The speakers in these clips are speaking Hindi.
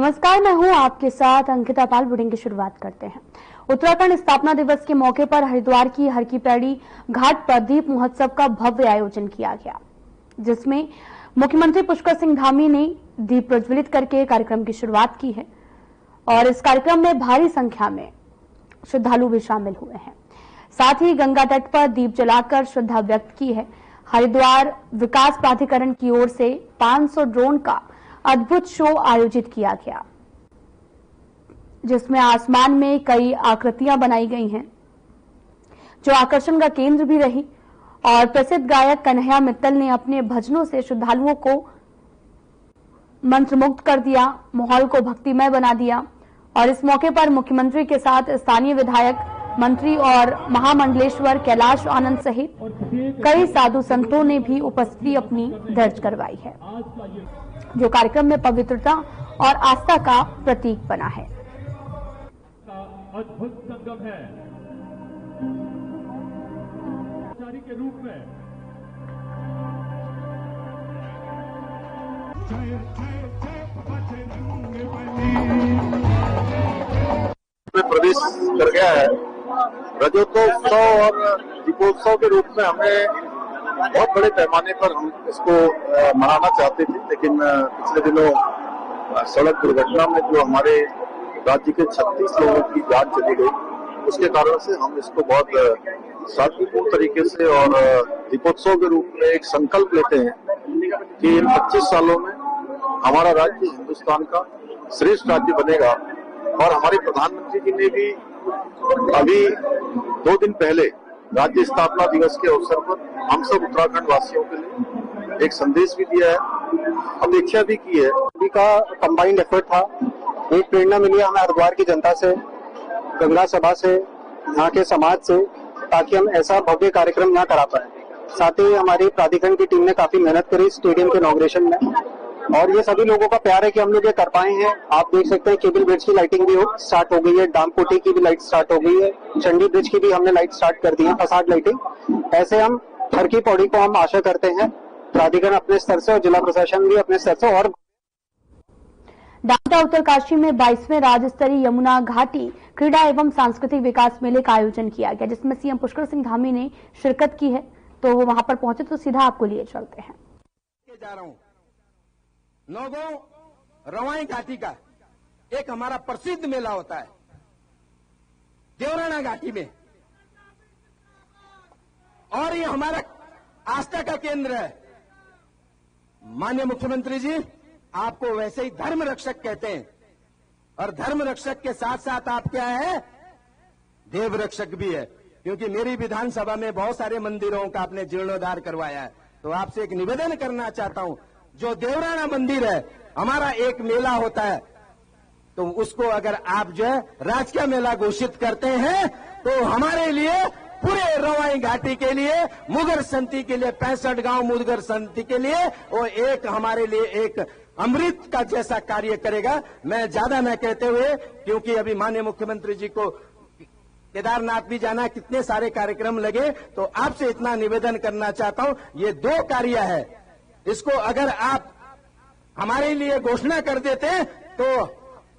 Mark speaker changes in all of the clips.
Speaker 1: नमस्कार, मैं हूं आपके साथ अंकिता पाल। बुलेटिन की शुरुआत करते हैं। उत्तराखंड स्थापना दिवस के मौके पर हरिद्वार की हर की पैड़ी घाट पर दीप महोत्सव का भव्य आयोजन किया गया, जिसमें मुख्यमंत्री पुष्कर सिंह धामी ने दीप प्रज्वलित करके कार्यक्रम की शुरुआत की है और इस कार्यक्रम में भारी संख्या में श्रद्धालु भी शामिल हुए हैं। साथ ही गंगा तट पर दीप जलाकर श्रद्धा व्यक्त की है। हरिद्वार विकास प्राधिकरण की ओर से 500 ड्रोन का अद्भुत शो आयोजित किया गया, जिसमें आसमान में कई आकृतियां बनाई गई हैं, जो आकर्षण का केंद्र भी रही। और प्रसिद्ध गायक कन्हैया मित्तल ने अपने भजनों से श्रद्धालुओं को मंत्रमुग्ध कर दिया, माहौल को भक्तिमय बना दिया। और इस मौके पर मुख्यमंत्री के साथ स्थानीय विधायक, मंत्री और महामंडलेश्वर कैलाश आनंद सहित कई साधु संतों ने भी उपस्थिति अपनी दर्ज करवाई है, जो कार्यक्रम में पवित्रता और आस्था का प्रतीक बना है।
Speaker 2: अद्भुत संगम है के रूप में।
Speaker 3: प्रवेश कर गया है। रजतोत्सव और दीपोत्सव के रूप में हमें बहुत बड़े पैमाने पर हम इसको मनाना चाहते थे, लेकिन पिछले दिनों सड़क दुर्घटना में जो हमारे राज्य के 36 लोगों की जान चली गई, उसके कारण से हम इसको बहुत शांतिपूर्ण तरीके से और दीपोत्सव के रूप में एक संकल्प लेते हैं कि इन 25 सालों में हमारा राज्य हिंदुस्तान का श्रेष्ठ राज्य बनेगा। और हमारे प्रधानमंत्री जी ने भी अभी 2 दिन पहले राज्य स्थापना दिवस के अवसर पर हम सब उत्तराखंड वासियों के लिए एक संदेश भी दिया है, अपेक्षा भी की है।
Speaker 4: सभी का कंबाइंड एफर्ट था। एक प्रेरणा मिली हमें हरिद्वार की जनता से, गंगा सभा से, यहाँ के समाज से, ताकि हम ऐसा भव्य कार्यक्रम यहाँ करा पाए। साथ ही हमारी प्राधिकरण की टीम ने काफी मेहनत करी स्टेडियम के इनॉग्रेशन में, और ये सभी लोगों का प्यार है कि हम लोग ये कर पाए हैं। आप देख सकते हैं केबल ब्रिज की लाइटिंग भी स्टार्ट हो गई है, डामकोटी की भी लाइट स्टार्ट हो गई है, चंडी ब्रिज की भी हमने लाइट स्टार्ट कर दी है, फसाड लाइटिंग। ऐसे हम हर की पौड़ी को हम आशा करते हैं प्राधिकरण अपने स्तर से और जिला प्रशासन भी अपने स्तर से। और
Speaker 1: डाटा उत्तरकाशी में 22वें राज्य स्तरीय यमुना घाटी क्रीड़ा एवं सांस्कृतिक विकास मेले का आयोजन किया गया, जिसमें सीएम पुष्कर सिंह धामी ने शिरकत की है। तो वो वहां पर पहुंचे तो सीधा आपको लिए चलते हैं।
Speaker 5: जा रहा हूं नौगो रवाई घाटी का एक हमारा प्रसिद्ध मेला होता है देवराना घाटी में, और ये हमारा आस्था का केंद्र है। माननीय मुख्यमंत्री जी आपको वैसे ही धर्म रक्षक कहते हैं, और धर्म रक्षक के साथ साथ आप क्या है, देव रक्षक भी है, क्योंकि मेरी विधानसभा में बहुत सारे मंदिरों का आपने जीर्णोद्धार करवाया है। तो आपसे एक निवेदन करना चाहता हूं, जो देवराना मंदिर है हमारा एक मेला होता है, तो उसको अगर आप जो है राजकीय मेला घोषित करते हैं, तो हमारे लिए पूरे रवाई घाटी के लिए, मुगर संति के लिए, 65 गांव मुगर संति के लिए वो एक हमारे लिए एक अमृत का जैसा कार्य करेगा। मैं ज्यादा न कहते हुए, क्योंकि अभी माननीय मुख्यमंत्री जी को केदारनाथ भी जाना, कितने सारे कार्यक्रम लगे, तो आपसे इतना निवेदन करना चाहता हूं, ये 2 कार्य है, इसको अगर आप हमारे लिए घोषणा कर देते हैं तो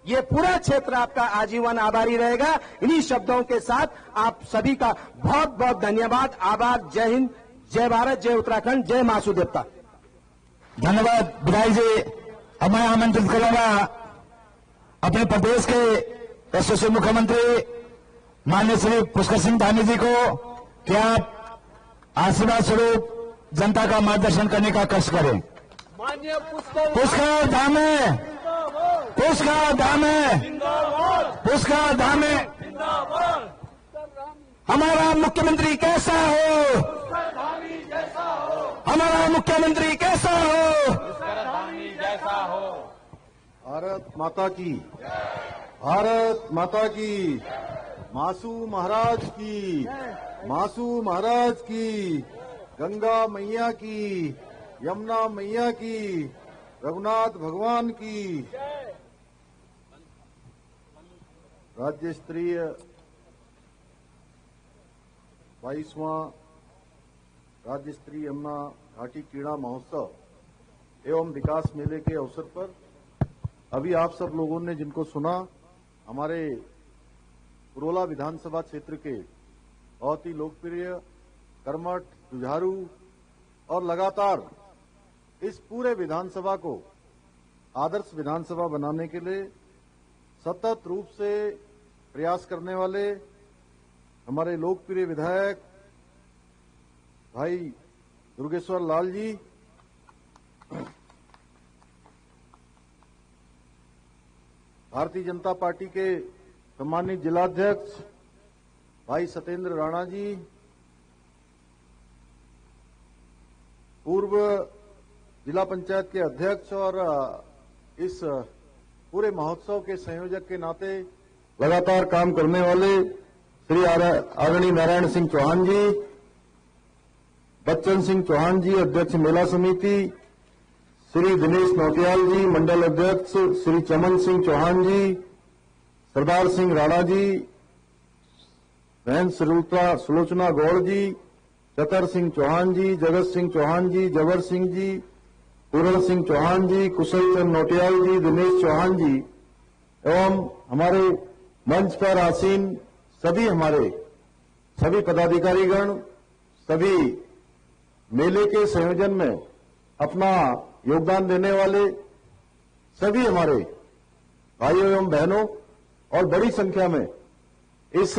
Speaker 5: ये पूरा क्षेत्र आपका आजीवन आभारी रहेगा। इन्हीं शब्दों के साथ आप सभी का बहुत बहुत धन्यवाद, आभार। जय हिंद, जय भारत, जय उत्तराखंड, जय मासू देवता।
Speaker 6: धन्यवाद विधायक जी। अब मैं आमंत्रित करूंगा अपने प्रदेश के यशस्वी मुख्यमंत्री माननीय श्री पुष्कर सिंह धामी जी को कि आप आशीर्वाद स्वरूप जनता का मार्गदर्शन करने का कष्ट करें। पुष्कर धामे, पुष्कर धामे, पुष्कर धामे। हमारा मुख्यमंत्री कैसा हो, हमारा मुख्यमंत्री कैसा हो,
Speaker 7: भारत माता की, भारत माता की, मासू महाराज की, मासू महाराज की, गंगा मैया की, यमुना मैया की, रघुनाथ भगवान की। राज्य स्तरीय 22वां राज्य स्तरीय यमुना घाटी क्रीड़ा महोत्सव एवं विकास मेले के अवसर पर अभी आप सब लोगों ने जिनको सुना, हमारे पुरोला विधानसभा क्षेत्र के बहुत ही लोकप्रिय, कर्मठ, जुझारू और लगातार इस पूरे विधानसभा को आदर्श विधानसभा बनाने के लिए सतत रूप से प्रयास करने वाले हमारे लोकप्रिय विधायक भाई दुर्गेश्वर लाल जी, भारतीय जनता पार्टी के सम्मानित जिलाध्यक्ष भाई सत्येंद्र राणा जी, पूर्व जिला पंचायत के अध्यक्ष और इस पूरे महोत्सव के संयोजक के नाते लगातार काम करने वाले श्री आदरणीय नारायण सिंह चौहान जी, बच्चन सिंह चौहान जी, अध्यक्ष मेला समिति, श्री दिनेश नौटियाल जी, मंडल अध्यक्ष, श्री चमन सिंह चौहान जी, सरदार सिंह राणा जी, बहन सुलोचना गौड़ जी, चतर सिंह चौहान जी, जगत सिंह चौहान जी, जबर सिंह जी, पूरण सिंह चौहान जी, कुशल चंद नौटियाल जी, दिनेश चौहान जी एवं हमारे मंच पर आसीन सभी पदाधिकारीगण, सभी मेले के संयोजन में अपना योगदान देने वाले सभी हमारे भाइयों एवं बहनों और बड़ी संख्या में इस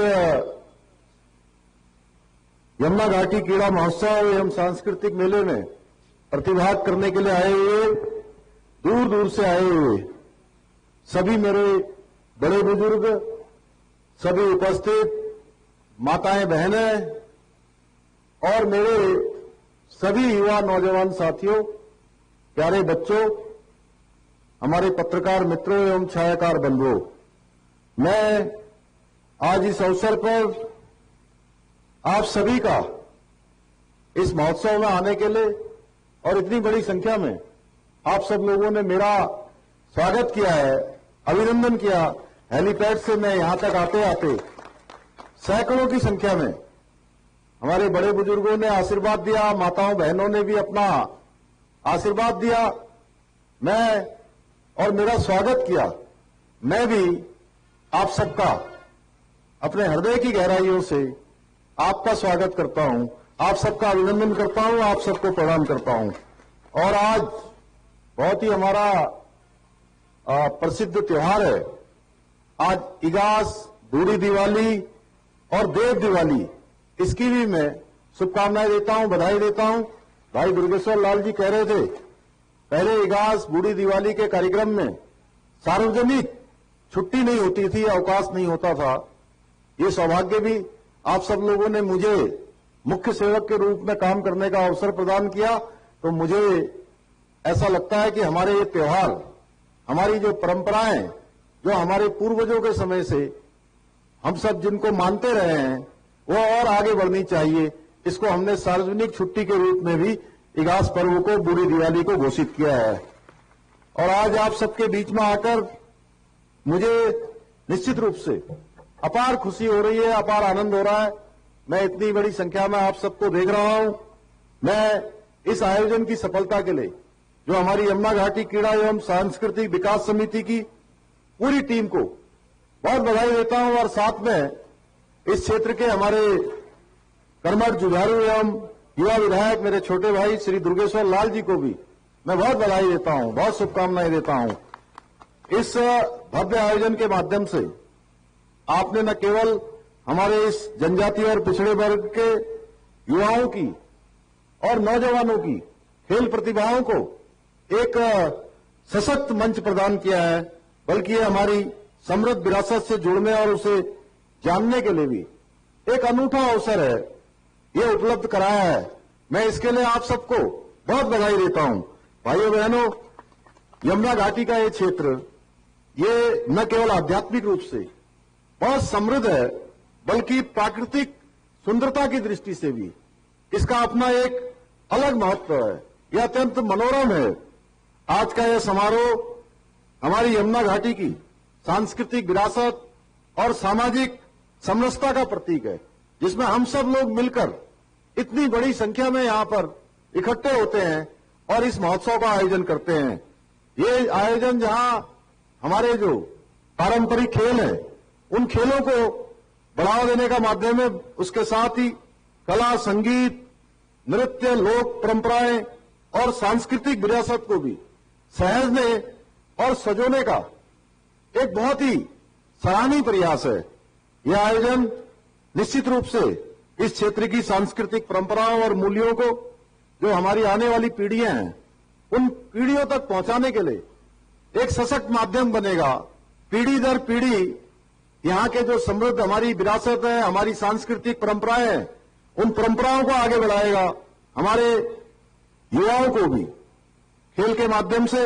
Speaker 7: यमुना घाटी क्रीड़ा महोत्सव एवं सांस्कृतिक मेले में प्रतिभाग करने के लिए आए हुए, दूर दूर से आए हुए सभी मेरे बड़े बुजुर्ग, सभी उपस्थित माताएं, बहनें और मेरे सभी युवा नौजवान साथियों, प्यारे बच्चों, हमारे पत्रकार मित्रों एवं छायाकार बंधुओं, मैं आज इस अवसर पर आप सभी का इस महोत्सव में आने के लिए और इतनी बड़ी संख्या में आप सब लोगों ने मेरा स्वागत किया है, अभिनंदन किया। हेलीपैड से मैं यहां तक आते आते सैकड़ों की संख्या में हमारे बड़े बुजुर्गों ने आशीर्वाद दिया, माताओं बहनों ने भी अपना आशीर्वाद दिया, मैं और मेरा स्वागत किया। मैं भी आप सबका अपने हृदय की गहराइयों से आपका स्वागत करता हूं, आप सबका अभिनंदन करता हूं, आप सबको प्रणाम करता हूं। और आज बहुत ही हमारा प्रसिद्ध त्योहार है। आज इगास, बूढ़ी दिवाली और देव दिवाली, इसकी भी मैं शुभकामनाएं देता हूं, बधाई देता हूं। भाई दुर्गेश्वर लाल जी कह रहे थे, पहले इगास, बूढ़ी दिवाली के कार्यक्रम में सार्वजनिक छुट्टी नहीं होती थी, अवकाश नहीं होता था। ये सौभाग्य भी आप सब लोगों ने मुझे मुख्य सेवक के रूप में काम करने का अवसर प्रदान किया, तो मुझे ऐसा लगता है कि हमारे ये त्योहार, हमारी जो परंपराएं, जो हमारे पूर्वजों के समय से हम सब जिनको मानते रहे हैं, वो और आगे बढ़नी चाहिए। इसको हमने सार्वजनिक छुट्टी के रूप में भी इगास पर्व को, बूढ़ी दिवाली को घोषित किया है। और आज आप सबके बीच में आकर मुझे निश्चित रूप से अपार खुशी हो रही है, अपार आनंद हो रहा है। मैं इतनी बड़ी संख्या में आप सबको देख रहा हूं। मैं इस आयोजन की सफलता के लिए जो हमारी यमुना घाटी क्रीड़ा एवं सांस्कृतिक विकास समिति की पूरी टीम को बहुत बधाई देता हूं, और साथ में इस क्षेत्र के हमारे कर्मठ, जुझारू एवं युवा विधायक मेरे छोटे भाई श्री दुर्गेश्वर लाल जी को भी मैं बहुत बधाई देता हूं, बहुत शुभकामनाएं देता हूं। इस भव्य आयोजन के माध्यम से आपने न केवल हमारे इस जनजाति और पिछड़े वर्ग के युवाओं की और नौजवानों की खेल प्रतिभाओं को एक सशक्त मंच प्रदान किया है, बल्कि ये हमारी समृद्ध विरासत से जुड़ने और उसे जानने के लिए भी एक अनूठा अवसर है, ये उपलब्ध कराया है। मैं इसके लिए आप सबको बहुत बधाई देता हूं। भाइयों बहनों, यमुना घाटी का ये क्षेत्र, ये न केवल आध्यात्मिक रूप से बहुत समृद्ध है, बल्कि प्राकृतिक सुंदरता की दृष्टि से भी इसका अपना एक अलग महत्व है। यह अत्यंत मनोरम है। आज का यह समारोह हमारी यमुना घाटी की सांस्कृतिक विरासत और सामाजिक समरसता का प्रतीक है, जिसमें हम सब लोग मिलकर इतनी बड़ी संख्या में यहां पर इकट्ठे होते हैं और इस महोत्सव का आयोजन करते हैं। ये आयोजन जहां हमारे जो पारंपरिक खेल हैं उन खेलों को बढ़ावा देने का माध्यम है। उसके साथ ही कला, संगीत, नृत्य, लोक परंपराएं और सांस्कृतिक विरासत को भी सहेजने और सजोने का एक बहुत ही सराहनीय प्रयास है। यह आयोजन निश्चित रूप से इस क्षेत्र की सांस्कृतिक परंपराओं और मूल्यों को जो हमारी आने वाली पीढ़ियां हैं उन पीढ़ियों तक पहुंचाने के लिए एक सशक्त माध्यम बनेगा। पीढ़ी दर पीढ़ी यहां के जो समृद्ध हमारी विरासत है, हमारी सांस्कृतिक परंपराएं हैं, उन परंपराओं को आगे बढ़ाएगा। हमारे युवाओं को भी खेल के माध्यम से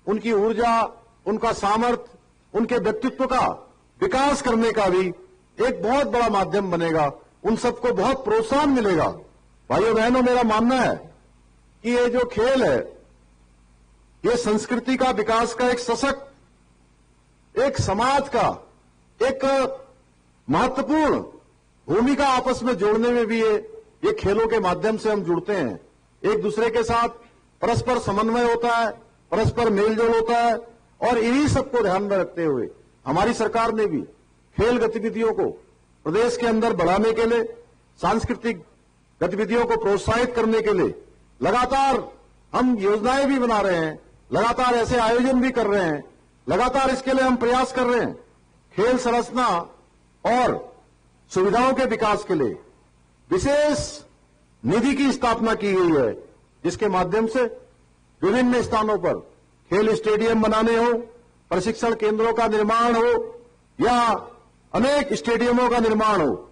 Speaker 7: उनकी ऊर्जा, उनका सामर्थ्य, उनके व्यक्तित्व का विकास करने का भी एक बहुत बड़ा माध्यम बनेगा। उन सबको बहुत प्रोत्साहन मिलेगा। भाइयों बहनों, मेरा मानना है कि ये जो खेल है ये संस्कृति का विकास का एक सशक्त, एक समाज का एक महत्वपूर्ण भूमिका आपस में जोड़ने में भी ये खेलों के माध्यम से हम जुड़ते हैं। एक दूसरे के साथ परस्पर समन्वय होता है, परस्पर मेलजोल होता है और इन्हीं सबको ध्यान में रखते हुए हमारी सरकार ने भी खेल गतिविधियों को प्रदेश के अंदर बढ़ाने के लिए, सांस्कृतिक गतिविधियों को प्रोत्साहित करने के लिए लगातार हम योजनाएं भी बना रहे हैं, लगातार ऐसे आयोजन भी कर रहे हैं, लगातार इसके लिए हम प्रयास कर रहे हैं। खेल संरचना और सुविधाओं के विकास के लिए विशेष निधि की स्थापना की गई है, जिसके माध्यम से विभिन्न स्थानों पर खेल स्टेडियम बनाने हो, प्रशिक्षण केंद्रों का निर्माण हो या अनेक स्टेडियमों का निर्माण हो,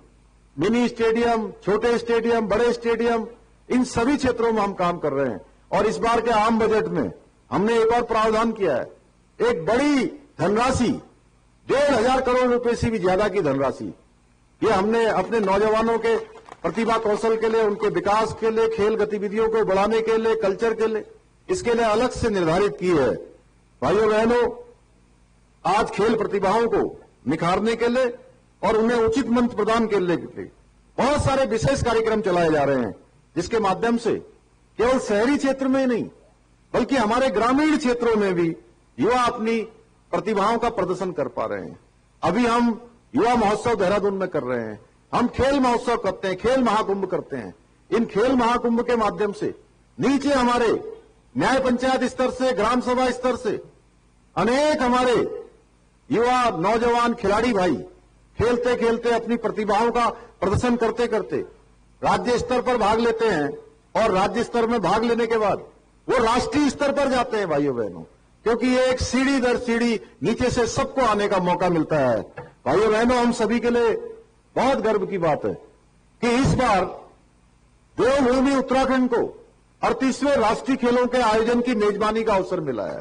Speaker 7: मिनी स्टेडियम, छोटे स्टेडियम, बड़े स्टेडियम, इन सभी क्षेत्रों में हम काम कर रहे हैं। और इस बार के आम बजट में हमने एक और प्रावधान किया है, एक बड़ी धनराशि 1,500 करोड़ रुपए से भी ज्यादा की धनराशि, ये हमने अपने नौजवानों के प्रतिभा कौशल के लिए, उनके विकास के लिए, खेल गतिविधियों को बढ़ाने के लिए, कल्चर के लिए, इसके लिए अलग से निर्धारित की है। भाइयों बहनों, आज खेल प्रतिभाओं को निखारने के लिए और उन्हें उचित मंच प्रदान करने के लिए बहुत सारे विशेष कार्यक्रम चलाए जा रहे हैं, जिसके माध्यम से केवल शहरी क्षेत्र में ही नहीं बल्कि हमारे ग्रामीण क्षेत्रों में भी युवा अपनी प्रतिभाओं का प्रदर्शन कर पा रहे हैं। अभी हम युवा महोत्सव देहरादून में कर रहे हैं, हम खेल महोत्सव करते हैं, खेल महाकुंभ करते हैं। इन खेल महाकुंभ के माध्यम से नीचे हमारे न्याय पंचायत स्तर से, ग्राम सभा स्तर से अनेक हमारे युवा नौजवान खिलाड़ी भाई खेलते खेलते अपनी प्रतिभाओं का प्रदर्शन करते करते राज्य स्तर पर भाग लेते हैं और राज्य स्तर में भाग लेने के बाद वो राष्ट्रीय स्तर पर जाते हैं। भाइयों बहनों, क्योंकि ये एक सीढ़ी दर सीढ़ी नीचे से सबको आने का मौका मिलता है। भाइयों बहनों, हम सभी के लिए बहुत गर्व की बात है कि इस बार देवभूमि उत्तराखंड को 38वें राष्ट्रीय खेलों के आयोजन की मेजबानी का अवसर मिला है।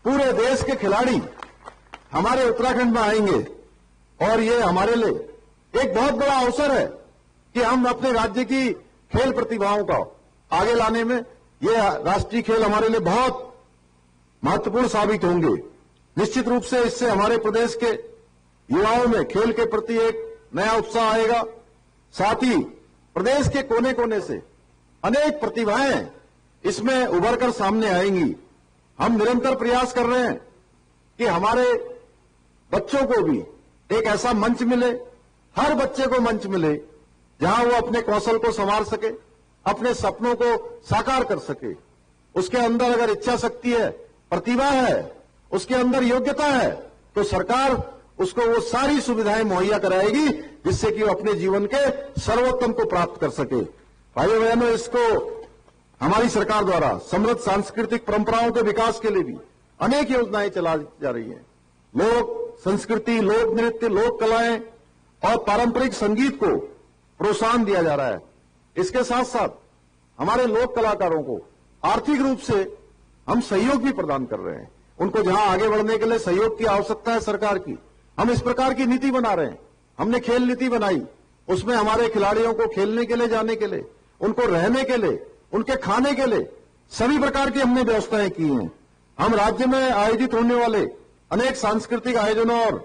Speaker 7: पूरे देश के खिलाड़ी हमारे उत्तराखंड में आएंगे और ये हमारे लिए एक बहुत बड़ा अवसर है कि हम अपने राज्य की खेल प्रतिभाओं का आगे लाने में ये राष्ट्रीय खेल हमारे लिए बहुत महत्वपूर्ण साबित होंगे। निश्चित रूप से इससे हमारे प्रदेश के युवाओं में खेल के प्रति एक नया उत्साह आएगा। साथ ही प्रदेश के कोने कोने से अनेक प्रतिभाएं इसमें उभर कर सामने आएंगी। हम निरंतर प्रयास कर रहे हैं कि हमारे बच्चों को भी एक ऐसा मंच मिले, हर बच्चे को मंच मिले जहां वो अपने कौशल को संवार सके, अपने सपनों को साकार कर सके। उसके अंदर अगर इच्छा शक्ति है, प्रतिभा है, उसके अंदर योग्यता है, तो सरकार उसको वो सारी सुविधाएं मुहैया कराएगी जिससे कि वो अपने जीवन के सर्वोत्तम को प्राप्त कर सके। भाइयों बहनों, इसको हमारी सरकार द्वारा समृद्ध सांस्कृतिक परंपराओं के विकास के लिए भी अनेक योजनाएं चलाई जा रही हैं। लोक संस्कृति, लोक नृत्य, लोक कलाएं और पारंपरिक संगीत को प्रोत्साहन दिया जा रहा है। इसके साथ साथ हमारे लोक कलाकारों को आर्थिक रूप से हम सहयोग भी प्रदान कर रहे हैं। उनको जहां आगे बढ़ने के लिए सहयोग की आवश्यकता है सरकार की, हम इस प्रकार की नीति बना रहे हैं। हमने खेल नीति बनाई, उसमें हमारे खिलाड़ियों को खेलने के लिए जाने के लिए, उनको रहने के लिए, उनके खाने के लिए सभी प्रकार की हमने व्यवस्थाएं की हैं। हम राज्य में आयोजित होने वाले अनेक सांस्कृतिक आयोजनों और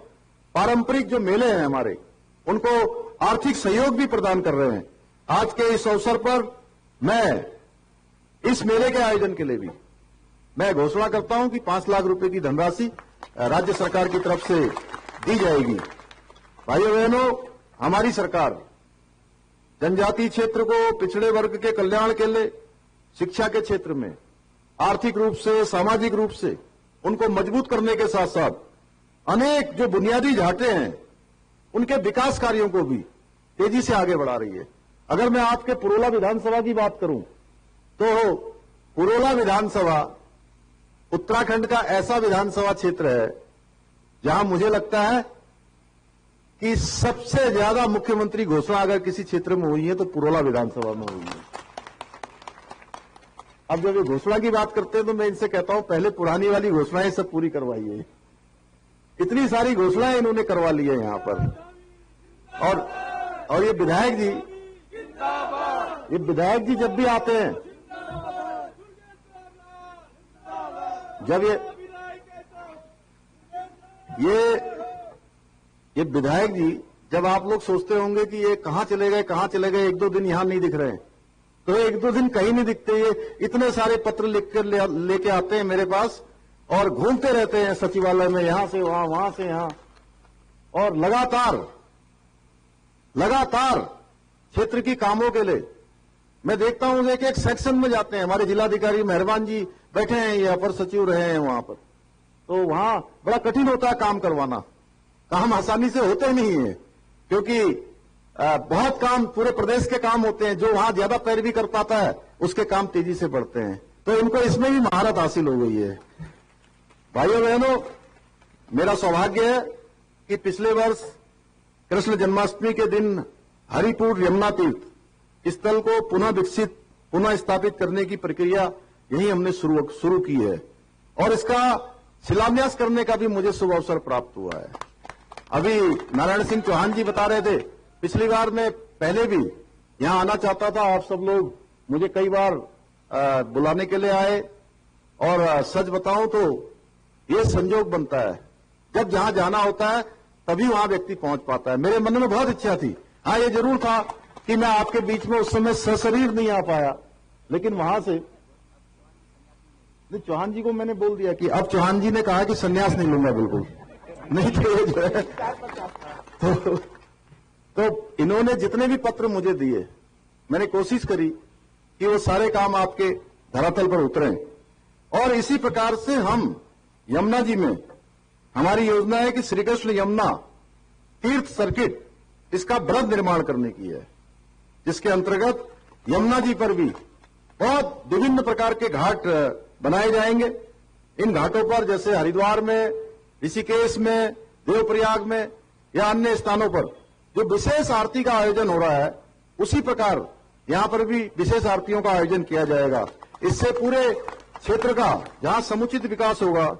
Speaker 7: पारंपरिक जो मेले हैं हमारे, उनको आर्थिक सहयोग भी प्रदान कर रहे हैं। आज के इस अवसर पर मैं इस मेले के आयोजन के लिए भी मैं घोषणा करता हूं कि 5 लाख रुपए की धनराशि राज्य सरकार की तरफ से दी जाएगी। भाइयों बहनों, हमारी सरकार जनजातीय क्षेत्र को पिछड़े वर्ग के कल्याण के लिए शिक्षा के क्षेत्र में आर्थिक रूप से, सामाजिक रूप से उनको मजबूत करने के साथ साथ अनेक जो बुनियादी ढांचे हैं उनके विकास कार्यों को भी तेजी से आगे बढ़ा रही है। अगर मैं आपके पुरोला विधानसभा की बात करूं तो पुरोला विधानसभा उत्तराखंड का ऐसा विधानसभा क्षेत्र है जहां मुझे लगता है कि सबसे ज्यादा मुख्यमंत्री घोषणा अगर किसी क्षेत्र में हुई है तो पुरोला विधानसभा में हुई है। अब जब ये घोषणा की बात करते हैं तो मैं इनसे कहता हूं पहले पुरानी वाली घोषणाएं सब पूरी करवाइए। इतनी सारी घोषणाएं इन्होंने करवा ली है यहां पर। और ये विधायक जी जब भी आते हैं, जब ये विधायक जी, जब आप लोग सोचते होंगे कि ये कहां चले गए, एक दो दिन यहां नहीं दिख रहे हैं, तो एक दो दिन कहीं नहीं दिखते। ये इतने सारे पत्र लिखकर लेके आते हैं मेरे पास और घूमते रहते हैं सचिवालय में, यहां से वहां, वहां से यहां, और लगातार क्षेत्र की कामों के लिए मैं देखता हूं एक एक सेक्शन में जाते हैं। हमारे जिलाधिकारी मेहरबान जी बैठे हैं, ये अपर सचिव रहे हैं वहां पर, तो वहां बड़ा कठिन होता है काम करवाना। काम आसानी से होते नहीं है क्योंकि बहुत काम पूरे प्रदेश के काम होते हैं, जो वहां ज्यादा पैरवी कर पाता है उसके काम तेजी से बढ़ते हैं। तो इनको इसमें भी महारत हासिल हो गई है। भाइयों बहनों, मेरा सौभाग्य है कि पिछले वर्ष कृष्ण जन्माष्टमी के दिन हरिपुर यमुना तीर्थ स्थल को पुनः स्थापित करने की प्रक्रिया यही हमने शुरू की है और इसका शिलान्यास करने का भी मुझे शुभ अवसर प्राप्त हुआ है। अभी नारायण सिंह चौहान जी बता रहे थे, पिछली बार मैं पहले भी यहां आना चाहता था, आप सब लोग मुझे कई बार बुलाने के लिए आए, और सच बताऊं तो ये संजोग बनता है जब जहां जाना होता है तभी वहां व्यक्ति पहुंच पाता है। मेरे मन में बहुत इच्छा थी, हाँ ये जरूर था कि मैं आपके बीच में उस समय सशरीर नहीं आ पाया, लेकिन वहां से चौहान जी को मैंने बोल दिया कि अब चौहान जी ने कहा कि संन्यास नहीं लूंगा, बिल्कुल नहीं तो जो है तो इन्होंने जितने भी पत्र मुझे दिए मैंने कोशिश करी कि वो सारे काम आपके धरातल पर उतरें। और इसी प्रकार से हम यमुना जी में हमारी योजना है कि श्री कृष्ण यमुना तीर्थ सर्किट, इसका बृहद निर्माण करने की है, जिसके अंतर्गत यमुना जी पर भी बहुत विभिन्न प्रकार के घाट बनाए जाएंगे। इन घाटों पर जैसे हरिद्वार में, ऋषिकेश में, देवप्रयाग में या अन्य स्थानों पर जो विशेष आरती का आयोजन हो रहा है, उसी प्रकार यहां पर भी विशेष आरतियों का आयोजन किया जाएगा। इससे पूरे क्षेत्र का जहां समुचित विकास होगा,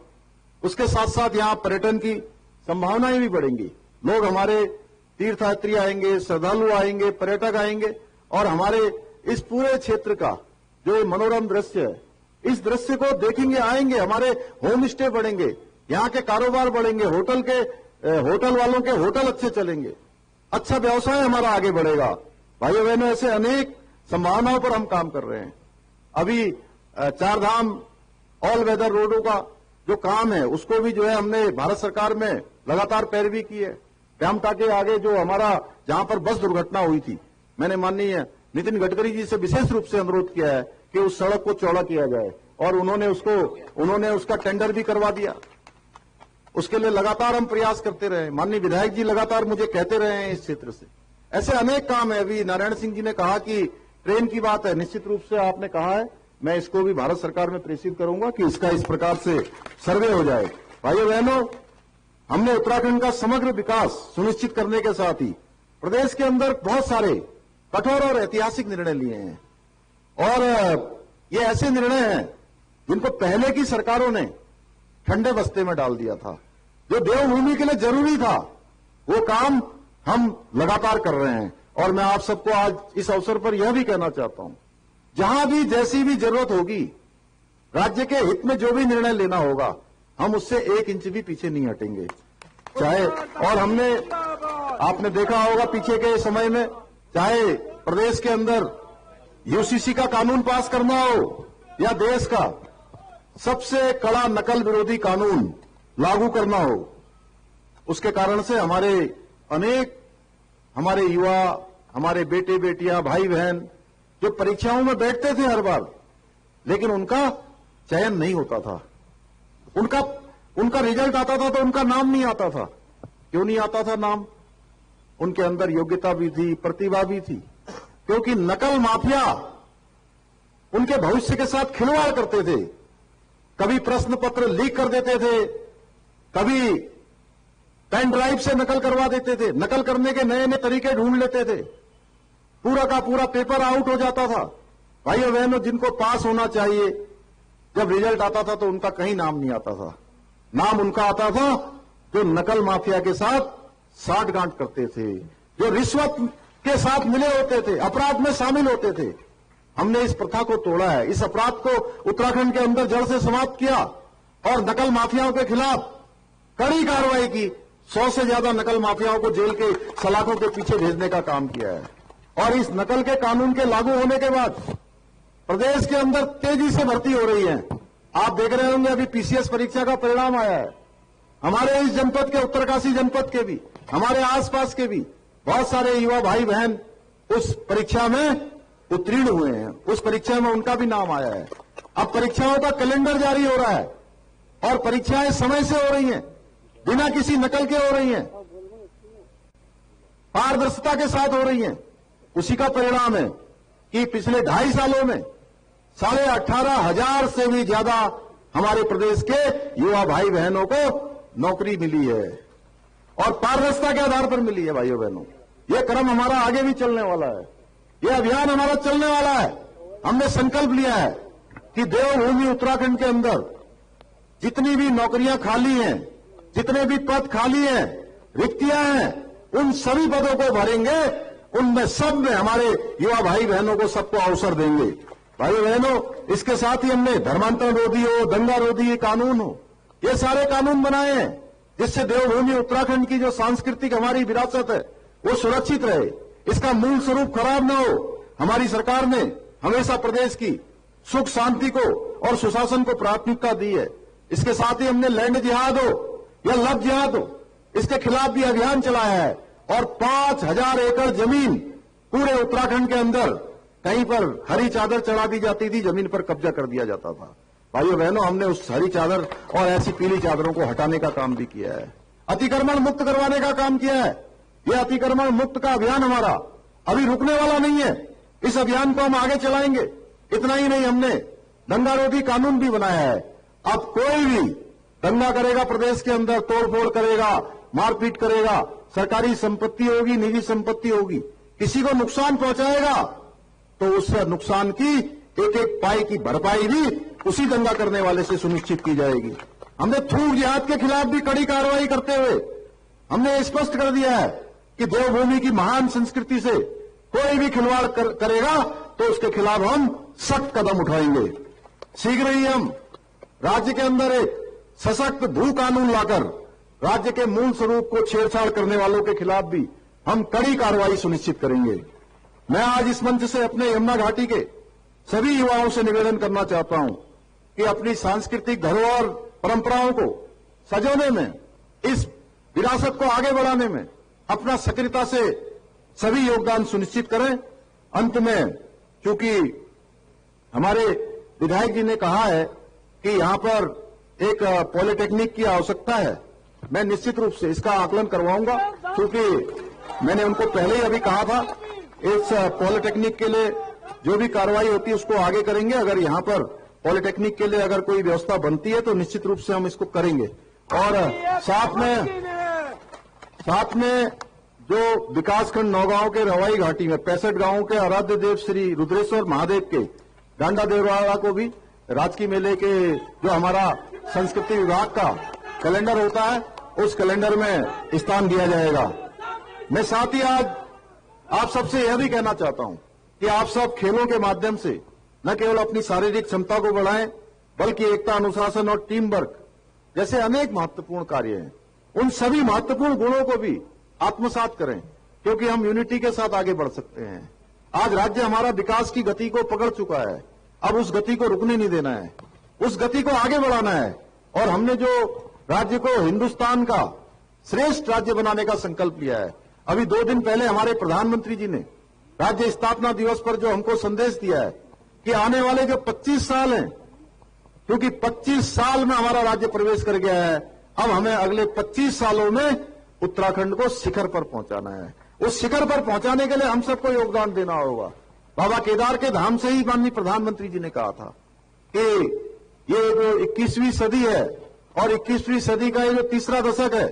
Speaker 7: उसके साथ साथ यहां पर्यटन की संभावनाएं भी बढ़ेंगी। लोग हमारे तीर्थयात्री आएंगे, श्रद्धालु आएंगे, पर्यटक आएंगे और हमारे इस पूरे क्षेत्र का जो मनोरम दृश्य है, इस दृश्य को देखेंगे, आएंगे, हमारे होम स्टे बढ़ेंगे, यहाँ के कारोबार बढ़ेंगे, होटल वालों के होटल अच्छे चलेंगे, अच्छा व्यवसाय हमारा आगे बढ़ेगा। भाइयों बहनों, ऐसे अनेक संभावनाओं पर हम काम कर रहे हैं। अभी चार धाम ऑल वेदर रोडों का जो काम है उसको भी जो है हमने भारत सरकार में लगातार पैरवी की है। डैमटा के आगे जो हमारा जहां पर बस दुर्घटना हुई थी, मैंने माननीय नितिन गडकरी जी से विशेष रूप से अनुरोध किया है कि उस सड़क को चौड़ा किया जाए और उन्होंने उसका टेंडर भी करवा दिया। उसके लिए लगातार हम प्रयास करते रहे। माननीय विधायक जी लगातार मुझे कहते रहे हैं इस क्षेत्र से। ऐसे अनेक काम है। अभी नारायण सिंह जी ने कहा कि ट्रेन की बात है, निश्चित रूप से आपने कहा है, मैं इसको भी भारत सरकार में प्रेषित करूंगा कि इसका इस प्रकार से सर्वे हो जाए। भाइयों बहनों, हमने उत्तराखंड का समग्र विकास सुनिश्चित करने के साथ ही प्रदेश के अंदर बहुत सारे कठोर और ऐतिहासिक निर्णय लिए हैं और ये ऐसे निर्णय हैं जिनको पहले की सरकारों ने ठंडे बस्ते में डाल दिया था। जो देवभूमि के लिए जरूरी था वो काम हम लगातार कर रहे हैं। और मैं आप सबको आज इस अवसर पर यह भी कहना चाहता हूं, जहां भी जैसी भी जरूरत होगी, राज्य के हित में जो भी निर्णय लेना होगा, हम उससे 1 इंच भी पीछे नहीं हटेंगे। चाहे और हमने आपने देखा होगा पीछे के समय में, चाहे प्रदेश के अंदर यूसीसी का कानून पास करना हो या देश का सबसे कड़ा नकल विरोधी कानून लागू करना हो। उसके कारण से हमारे युवा, हमारे बेटे बेटियां, भाई बहन जो परीक्षाओं में बैठते थे हर बार, लेकिन उनका चयन नहीं होता था। उनका रिजल्ट आता था तो उनका नाम नहीं आता था। क्यों नहीं आता था नाम? उनके अंदर योग्यता भी थी, प्रतिभा भी थी, क्योंकि नकल माफिया उनके भविष्य के साथ खिलवाड़ करते थे। कभी प्रश्न पत्र लीक कर देते थे, कभी पेन ड्राइव से नकल करवा देते थे, नकल करने के नए नए तरीके ढूंढ लेते थे, पूरा का पूरा पेपर आउट हो जाता था। भाइयों बहनों, जिनको पास होना चाहिए, जब रिजल्ट आता था तो उनका कहीं नाम नहीं आता था। नाम उनका आता था जो नकल माफिया के साथ साठगांठ करते थे, जो रिश्वत के साथ मिले होते थे, अपराध में शामिल होते थे। हमने इस प्रथा को तोड़ा है, इस अपराध को उत्तराखंड के अंदर जड़ से समाप्त किया और नकल माफियाओं के खिलाफ कड़ी कार्रवाई की। 100 से ज्यादा नकल माफियाओं को जेल के सलाखों के पीछे भेजने का काम किया है। और इस नकल के कानून के लागू होने के बाद प्रदेश के अंदर तेजी से भर्ती हो रही है। आप देख रहे होंगे, अभी पीसीएस परीक्षा का परिणाम आया है। हमारे इस जनपद के, उत्तरकाशी जनपद के भी, हमारे आसपास के भी बहुत सारे युवा भाई बहन उस परीक्षा में उत्तीर्ण हुए हैं। उस परीक्षा में उनका भी नाम आया है। अब परीक्षाओं का कैलेंडर जारी हो रहा है और परीक्षाएं समय से हो रही हैं, बिना किसी नकल के हो रही हैं, पारदर्शिता के साथ हो रही हैं। उसी का परिणाम है कि पिछले 2.5 सालों में 18,500 से भी ज्यादा हमारे प्रदेश के युवा भाई बहनों को नौकरी मिली है और पारदर्शिता के आधार पर मिली है। भाइयों बहनों, यह क्रम हमारा आगे भी चलने वाला है, यह अभियान हमारा चलने वाला है। हमने संकल्प लिया है कि देवभूमि उत्तराखंड के अंदर जितनी भी नौकरियां खाली हैं, जितने भी पद खाली हैं, रिक्तियां हैं, उन सभी पदों को भरेंगे। उनमें सब में हमारे युवा भाई बहनों को सबको अवसर देंगे। भाइयों बहनों, इसके साथ ही हमने धर्मांतरण रोधी हो, दंगा रोधी कानून हो, ये सारे कानून बनाए हैं जिससे देवभूमि उत्तराखंड की जो सांस्कृतिक हमारी विरासत है वो सुरक्षित रहे, इसका मूल स्वरूप खराब न हो। हमारी सरकार ने हमेशा प्रदेश की सुख शांति को और सुशासन को प्राथमिकता दी है। इसके साथ ही हमने लैंड जिहाद हो या लव जिहाद हो, इसके खिलाफ भी अभियान चलाया है और 5,000 एकड़ जमीन पूरे उत्तराखंड के अंदर कहीं पर हरी चादर चढ़ा दी जाती थी, जमीन पर कब्जा कर दिया जाता था। भाइयों बहनों, हमने उस हरी चादर और ऐसी पीली चादरों को हटाने का काम भी किया है, अतिक्रमण मुक्त करवाने का काम किया है। यह अतिक्रमण मुक्त का अभियान हमारा अभी रुकने वाला नहीं है, इस अभियान को हम आगे चलाएंगे। इतना ही नहीं, हमने दंगा रोधी कानून भी बनाया है। अब कोई भी दंगा करेगा, प्रदेश के अंदर तोड़फोड़ करेगा, मारपीट करेगा, सरकारी संपत्ति होगी, निजी संपत्ति होगी, किसी को नुकसान पहुंचाएगा तो उस नुकसान की एक एक पाई की भरपाई भी उसी दंगा करने वाले से सुनिश्चित की जाएगी। हमने थूक जिहाद के खिलाफ भी कड़ी कार्रवाई करते हुए हमने स्पष्ट कर दिया है कि देवभूमि की महान संस्कृति से कोई भी खिलवाड़ करेगा तो उसके खिलाफ हम सख्त कदम उठाएंगे। शीघ्र ही हम राज्य के अंदर एक सशक्त भू कानून लाकर राज्य के मूल स्वरूप को छेड़छाड़ करने वालों के खिलाफ भी हम कड़ी कार्रवाई सुनिश्चित करेंगे। मैं आज इस मंच से अपने यमुना घाटी के सभी युवाओं से निवेदन करना चाहता हूं कि अपनी सांस्कृतिक धरोहर परंपराओं को सजोने में, इस विरासत को आगे बढ़ाने में अपना सक्रियता से सभी योगदान सुनिश्चित करें। अंत में, चूंकि हमारे विधायक जी ने कहा है कि यहां पर एक पॉलिटेक्निक की आवश्यकता है, मैं निश्चित रूप से इसका आकलन करवाऊंगा, क्योंकि मैंने उनको पहले ही अभी कहा था इस पॉलिटेक्निक के लिए जो भी कार्रवाई होती है उसको आगे करेंगे। अगर यहां पर पॉलिटेक्निक के लिए अगर कोई व्यवस्था बनती है तो निश्चित रूप से हम इसको करेंगे। और साथ में जो विकासखंड नौगांव के रवाई घाटी में 65 गांवों के आराध्य देव श्री रुद्रेश्वर महादेव के डांडा देवराला को भी राजकीय मेले के जो हमारा संस्कृति विभाग का कैलेंडर होता है उस कैलेंडर में स्थान दिया जाएगा। मैं साथ ही आज आप सबसे यह भी कहना चाहता हूं कि आप सब खेलों के माध्यम से न केवल अपनी शारीरिक क्षमता को बढ़ाएं, बल्कि एकता, अनुशासन और टीम वर्क जैसे अनेक महत्वपूर्ण कार्य हैं, उन सभी महत्वपूर्ण गुणों को भी आत्मसात करें, क्योंकि हम यूनिटी के साथ आगे बढ़ सकते हैं। आज राज्य हमारा विकास की गति को पकड़ चुका है, अब उस गति को रुकने नहीं देना है, उस गति को आगे बढ़ाना है। और हमने जो राज्य को हिंदुस्तान का श्रेष्ठ राज्य बनाने का संकल्प लिया है। अभी 2 दिन पहले हमारे प्रधानमंत्री जी ने राज्य स्थापना दिवस पर जो हमको संदेश दिया है कि आने वाले जो 25 साल हैं, क्योंकि 25 साल में हमारा राज्य प्रवेश कर गया है, अब हमें अगले 25 सालों में उत्तराखंड को शिखर पर पहुंचाना है। उस शिखर पर पहुंचाने के लिए हम सबको योगदान देना होगा। बाबा केदार के धाम से ही माननीय प्रधानमंत्री जी ने कहा था कि ये जो 21वीं सदी है और 21वीं सदी का ये जो तीसरा दशक है,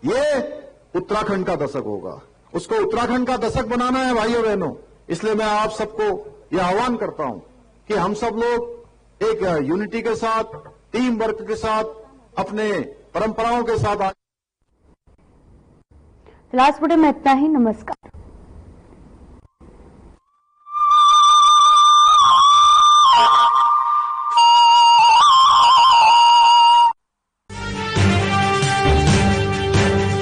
Speaker 7: ये उत्तराखंड का दशक होगा। उसको उत्तराखंड का दशक बनाना है भाइयों बहनों। इसलिए मैं आप सबको यह आह्वान करता हूं कि हम सब लोग एक यूनिटी के साथ, टीम वर्क के साथ, अपने परंपराओं के साथ
Speaker 1: लास्ट बुलेटिन में इतना ही। नमस्कार।